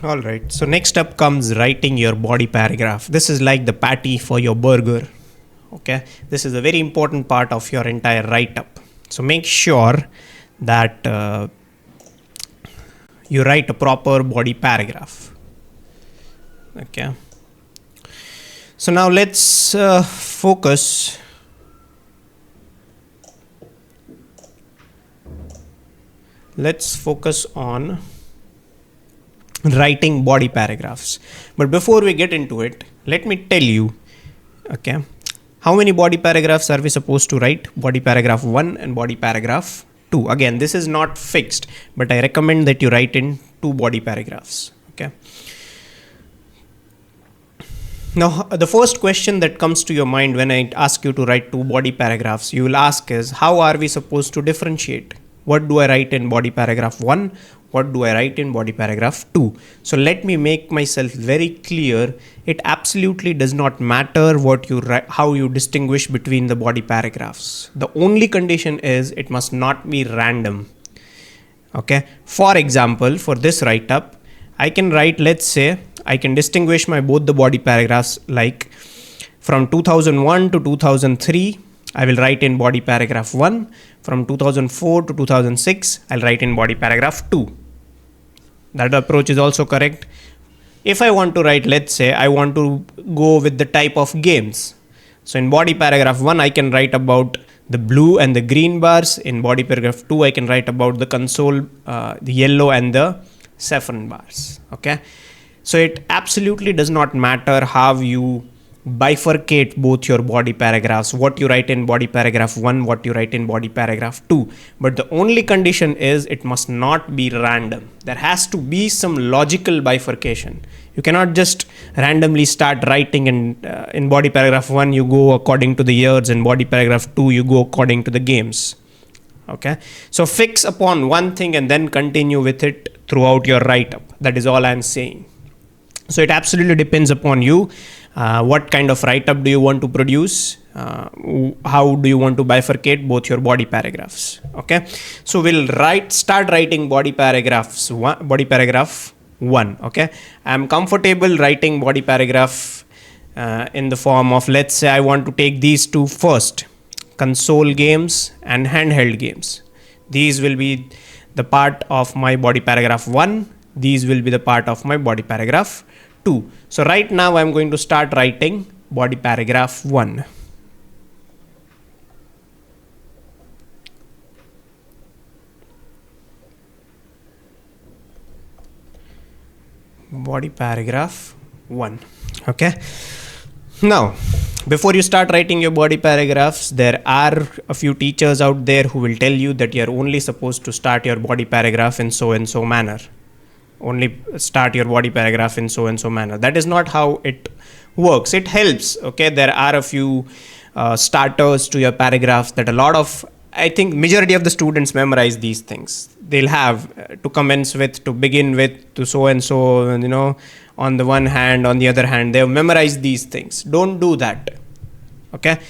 All right. So next up comes writing your body paragraph. This is like the patty for your burger. Okay. This is a very important part of your entire write-up. So make sure that you write a proper body paragraph. Okay. So now let's focus. Let's focus on writing body paragraphs. But before we get into it, let me tell you, okay, how many body paragraphs are we supposed to write? Body paragraph 1 and body paragraph 2. Again, this is not fixed, but I recommend that you write in 2 body paragraphs. Okay. Now, the first question that comes to your mind when I ask you to write 2 body paragraphs, you will ask is, how are we supposed to differentiate? What do I write in body paragraph 1? What do I write in body paragraph 2? So let me make myself very clear. It absolutely does not matter what you write, how you distinguish between the body paragraphs. The only condition is it must not be random. Okay. For example, for this write-up, I can write, let's say, I can distinguish my both the body paragraphs like from 2001 to 2003. I will write in body paragraph 1. From 2004 to 2006, I'll write in body paragraph 2. That approach is also correct. If I want to write, let's say, I want to go with the type of games. So in body paragraph 1, I can write about the blue and the green bars. In body paragraph 2, I can write about the console, the yellow and the saffron bars. Okay. So it absolutely does not matter how you bifurcate both your body paragraphs, what you write in body paragraph 1, what you write in body paragraph 2. But the only condition is it must not be random. There has to be some logical bifurcation. You cannot just randomly start writing and in body paragraph 1 you go according to the years, in body paragraph 2 you go according to the games. Okay. So fix upon one thing and then continue with it throughout your write-up. That is all I am saying. So it absolutely depends upon you. What kind of write-up do you want to produce? How do you want to bifurcate both your body paragraphs? Okay. So we'll start writing body paragraph 1. Okay. I'm comfortable writing body paragraph in the form of, let's say I want to take these 2 first, console games and handheld games. These will be the part of my body paragraph 1. These will be the part of my body paragraph 2. So right now I'm going to start writing body paragraph 1. Body paragraph 1. Okay. Now, before you start writing your body paragraphs, there are a few teachers out there who will tell you that you're only supposed to start your body paragraph in so and so manner. Only start your body paragraph in so and so manner. That is not how it works. It helps. Okay. There are a few starters to your paragraphs that I think majority of the students memorize these things. They'll have to commence with, to begin with, to so and so, on the one hand, on the other hand, they've memorized these things. Don't do that. Okay.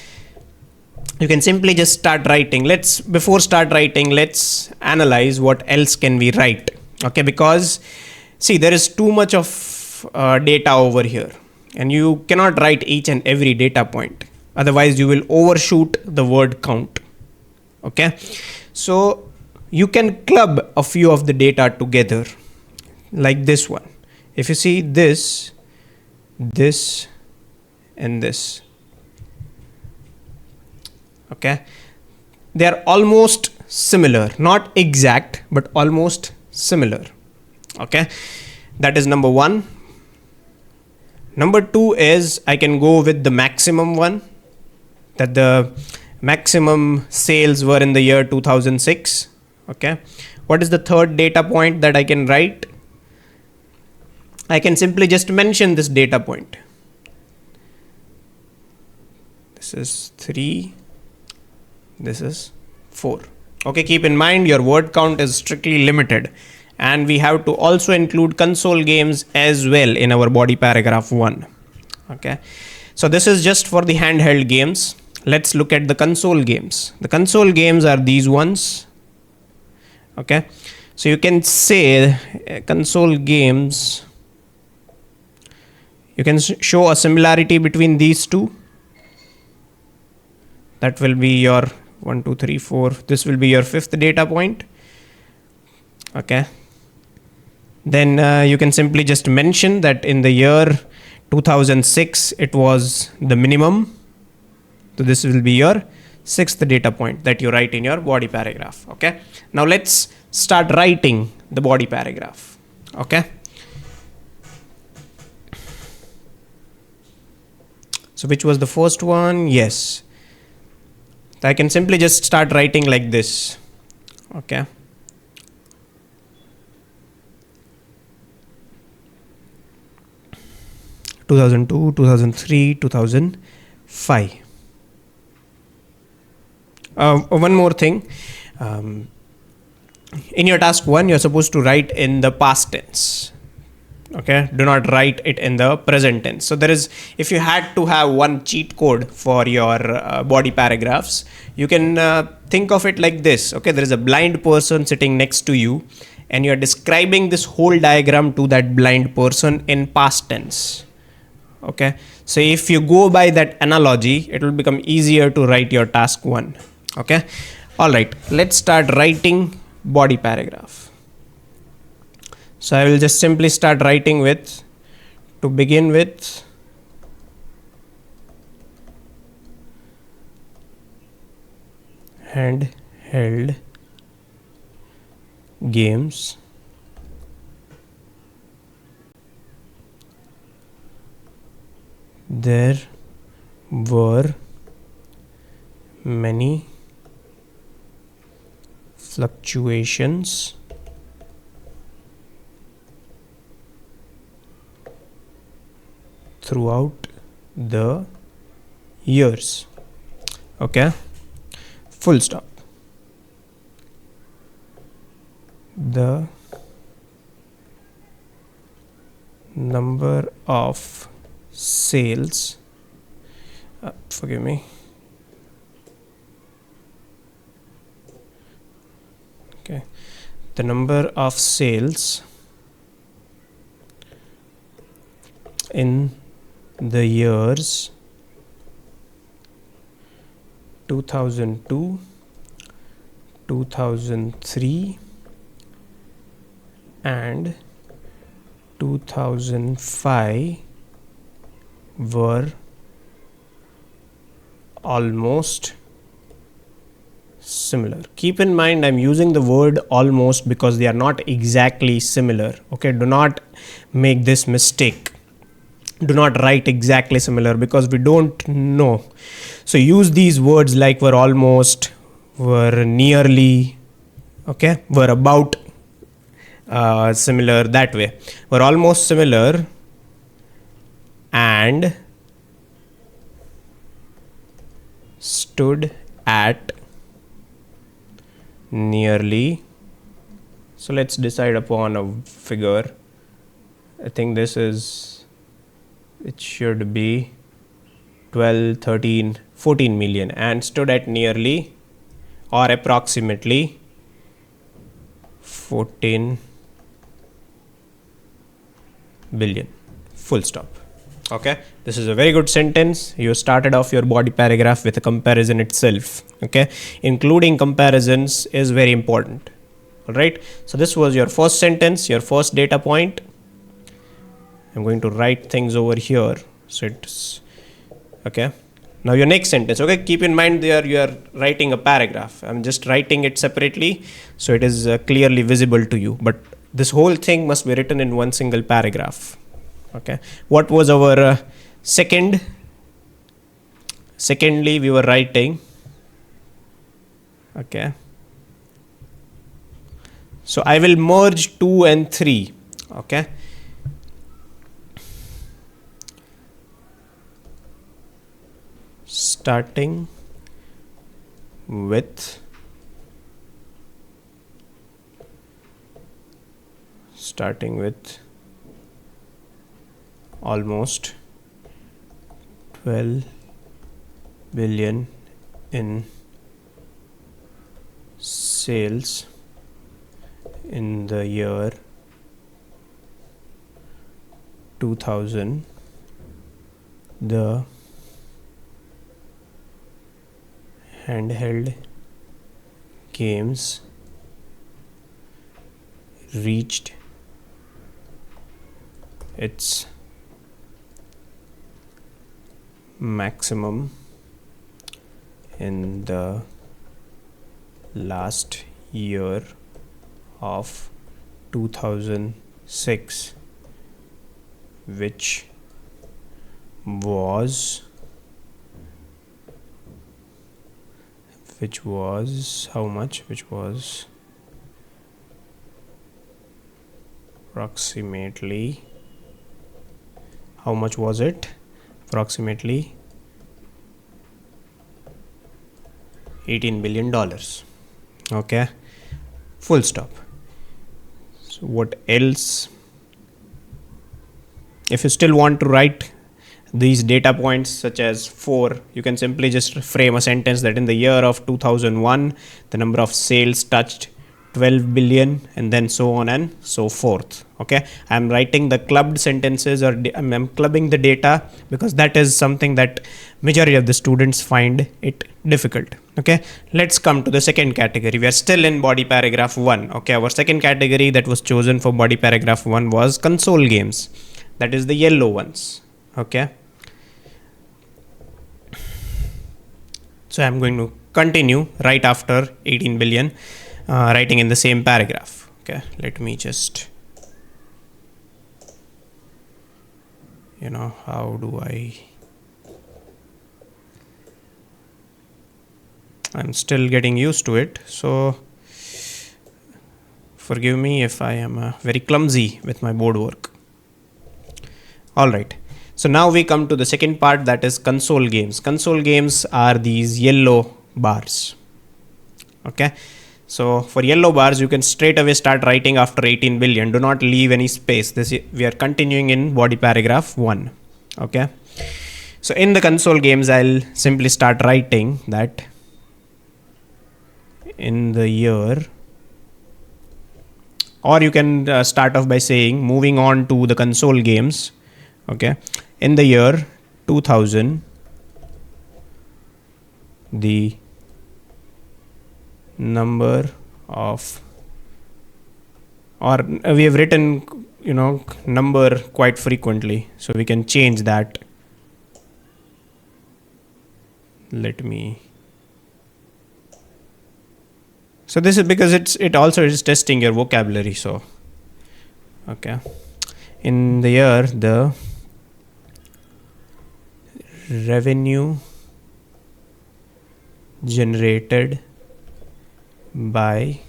You can simply just start writing. Before start writing, let's analyze what else can we write. Okay, because see, there is too much of data over here and you cannot write each and every data point. Otherwise you will overshoot the word count. Okay. So you can club a few of the data together like this one. If you see this, this and this. Okay. They are almost similar, not exact, but almost similar. Okay. That is number 1. Number 2 is I can go with the maximum one, that the maximum sales were in the year 2006. Okay. What is the third data point that I can write? I can simply just mention this data point. This is 3. This is 4. Okay. Keep in mind your word count is strictly limited. And we have to also include console games as well in our body paragraph 1. Okay. So this is just for the handheld games. Let's look at the console games. The console games are these ones. Okay. So you can say console games You can show a similarity between these two. That will be your 1, 2, 3, 4. This will be your fifth data point. Okay. Then you can simply just mention that in the year 2006 it was the minimum. So this will be your sixth data point that you write in your body paragraph. Okay. Now let's start writing the body paragraph. Okay. So which was the first one? Yes. So I can simply just start writing like this. Okay. (2002, 2003, 2005). One more thing. In your task 1, you're supposed to write in the past tense. Okay, do not write it in the present tense. So there is, if you had to have one cheat code for your body paragraphs, you can think of it like this. Okay, there is a blind person sitting next to you and you're describing this whole diagram to that blind person in past tense. Okay, so if you go by that analogy, it will become easier to write your task 1. Okay, all right, let's start writing body paragraph. So I will just simply start writing with, to begin with, handheld games there were many fluctuations throughout the years. Okay, full stop. The number of sales, forgive me, okay, the number of sales in the years 2002, 2003 and 2005 were almost similar. Keep in mind, I'm using the word almost because they are not exactly similar. Okay, do not make this mistake. Do not write exactly similar because we don't know. So use these words like were almost, were nearly, okay, were about similar, that way. Were almost similar and stood at nearly. So let's decide upon a figure. I think this is, it should be 12, 13, 14 million and stood at nearly or approximately 14 billion. Full stop. Okay, this is a very good sentence. You started off your body paragraph with a comparison itself. Okay, including comparisons is very important. All right, so this was your first sentence, your first data point. I'm going to write things over here. So it's okay. Now your next sentence. Okay, keep in mind there you are writing a paragraph. I'm just writing it separately so it is clearly visible to you. But this whole thing must be written in one single paragraph. Okay, what was our secondly we were writing. Okay, so I will merge 2 and 3. Okay, starting with almost 12 billion in sales in the year 2000 the handheld games reached its maximum in the last year of 2006, which was how much? Which was approximately, how much was it? Approximately $18 billion. Okay, full stop. So what else? If you still want to write these data points such as 4, you can simply just frame a sentence that in the year of 2001 the number of sales touched 12 billion, and then so on and so forth. Okay, I'm writing the clubbed sentences, or I'm clubbing the data because that is something that majority of the students find it difficult. Okay, let's come to the second category. We are still in body paragraph 1. Okay, our second category that was chosen for body paragraph 1 was console games, that is the yellow ones. Okay, so I'm going to continue right after 18 billion, writing in the same paragraph. Okay, let me just, how do I'm still getting used to it, so forgive me if I am very clumsy with my board work. Alright, so now we come to the second part, that is console games. Console games are these yellow bars. Okay, so for yellow bars you can straight away start writing after 18 billion. Do not leave any space. We are continuing in body paragraph 1. Okay, so in the console games I'll simply start writing that in the year, or you can start off by saying, moving on to the console games. Okay, in the year 2000 the number of, or we have written number quite frequently, so we can change that. So this is because it also is testing your vocabulary. So okay, in the year the revenue generated by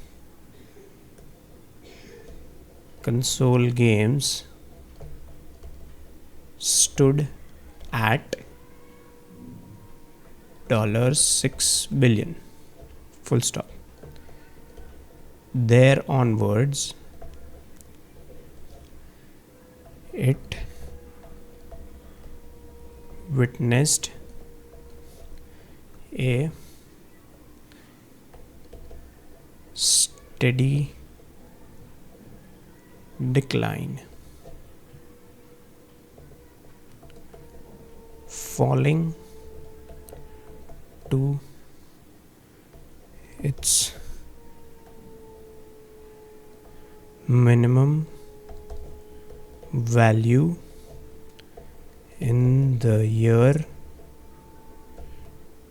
console games stood at $6 billion. Full stop. There onwards, it witnessed a steady decline, falling to its minimum value in the year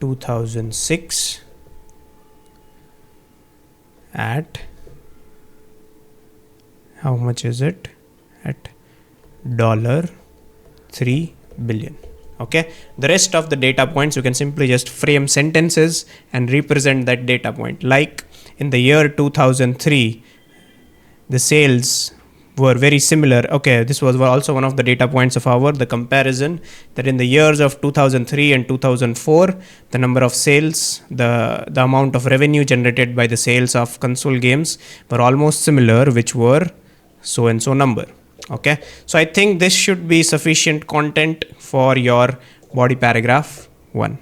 2006 at, how much is it? At $3 billion. Okay, the rest of the data points you can simply just frame sentences and represent that data point. Like in the year 2003 the sales were very similar. Okay, this was also one of the data points of the comparison, that in the years of 2003 and 2004 the number of sales, the amount of revenue generated by the sales of console games were almost similar, which were so and so number. Okay, so I think this should be sufficient content for your body paragraph 1.